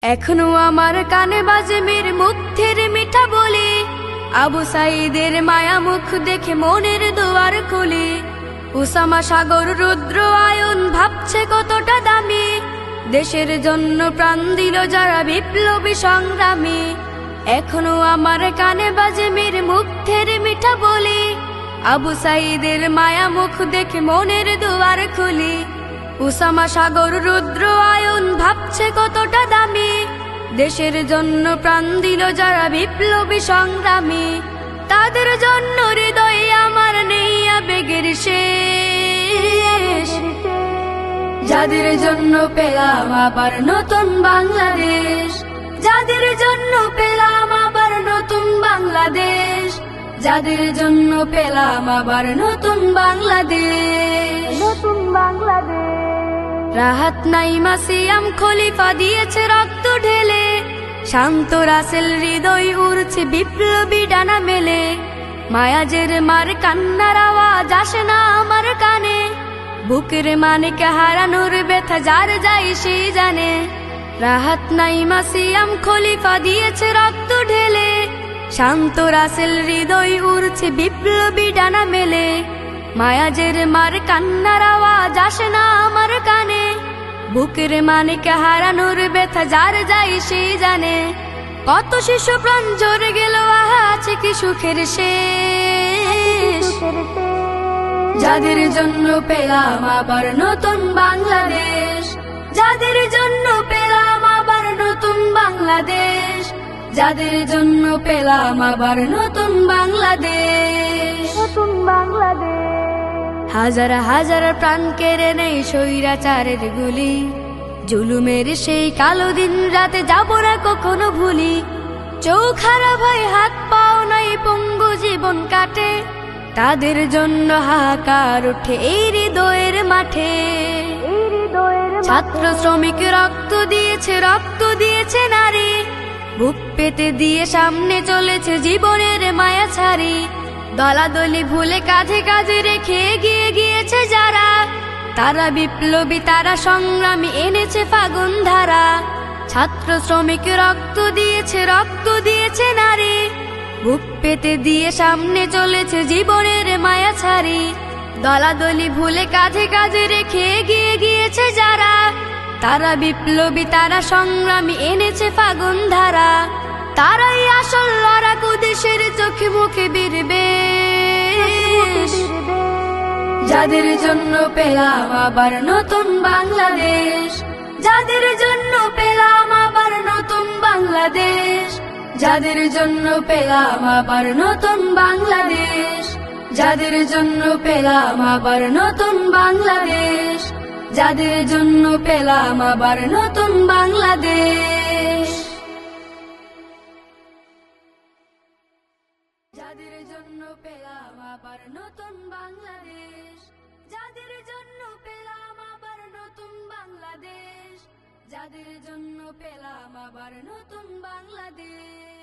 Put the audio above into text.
এখনো আমার কানে বাজে মীর মুগ্ধের মিঠা বলি, আবু সাইদের মায়া মুখ দেখে মনের দুয়ার খুলি। উসামা সাগর রুদ্র আয়ন ভাবছে কতটা দামি, দেশের জন্য প্রাণ দিল যারা বিপ্লবী সংগ্রামী। এখনো আমার কানে বাজে মীর মুগ্ধের মিঠা বলি, আবু সাইদের মায়া মুখ দেখে মনের দুয়ার খুলি। উসামা সাগর রুদ্র আয়ন ভাবছে কতটা দামি, দেশের জন্য প্রাণ দিল যারা বিপ্লবী সংগ্রামী। তাদের জন্য হৃদয়ে আমার নেই আবেগের শেষ, যাদের জন্য পেলাম আবার নতুন বাংলাদেশ, যাদের জন্য পেলাম আবার নতুন বাংলাদেশ, যাদের জন্য পেলাম আবার নতুন বাংলাদেশ, নতুন বাংলাদেশ। রাহাত নাইমা সিয়াম খলিফা দিয়েছে রক্ত ঢেলে, শান্ত রাসেল হৃদয় উড়ছে বিপ্লবী ডানা মেলে। মায়াজের মার কান্নার আওয়াজ আসে না আমার কানে, বুকের মানিকে হারানোর ব্যথা যার যায় সেই জানে। রাহাত নাইমা সিয়াম খলিফা দিয়েছে রক্ত ঢেলে, শান্ত রাসেল হৃদয় উড়ছে বিপ্লবী ডানা মেলে। মায়াজের মার কান্নার আওয়াজ আসে না আমার কানে, বুকের মানিকে হারানোর ব্যথা যার যায় সেই জানে। কত শিশু প্রাণ ঝরে গেল, আহা আছে কি সুখের শেষ, যাদের জন্য পেলাম আবার নতুন বাংলাদেশ, যাদের জন্য পেলাম আবার নতুন বাংলাদেশ, যাদের জন্য পেলাম আবার নতুন বাংলাদেশ, নতুন বাংলাদেশ। হাজার হাজার প্রাণ কেড়ে নেই স্বৈরাচারের গুলি, জুলুমের সেই কালো দিন রাতে যাব না কখনো ভুলি। চোখ খারাপ হয়, হাত পাও নাই, পঙ্গু জীবন কাটে, তাদের জন্য হাহাকার ওঠে এই হৃদয়ের মাঠে। ছাত্র শ্রমিক রক্ত দিয়েছে নারী, বুক পেতে দিয়ে সামনে চলেছে জীবনের মায়া ছাড়ি। দলাদলি ভুলে কাঁধে কাঁধে রেখে এগিয়ে গিয়েছে যারা, তারা বিপ্লবী, তারা সংগ্রামী, এনেছে ফাগুন ধারা। ছাত্র শ্রমিক রক্ত দিয়েছে নারী, বুক পেতে দিয়ে সামনে চলেছে জীবনের মায়া ছাড়ি। দলাদলি ভুলে কাঁধে কাঁধে রেখে এগিয়ে গিয়েছে যারা, তারা বিপ্লবী, তারা সংগ্রামী, এনেছে ফাগুন ধারা। তারাই আসল লড়াকু, দেশের চোখে মুখে বীরবে, যাদের জন্য পেলাম আবার নতুন বাংলাদেশ, যাদের জন্য পেলাম আবার নতুন বাংলাদেশ, যাদের জন্য পেলাম আবার নতুন বাংলাদেশ, যাদের জন্য পেলাম আবার নতুন বাংলাদেশ, যাদের জন্য পেলাম আবার নতুন বাংলাদেশ, যাদের জন্য পেলাম আবার নতুন বাংলাদেশ, যাদের জন্য পেলাম আবার নতুন বাংলাদেশ, যাদের জন্য পেলাম আবার নতুন বাংলাদেশ।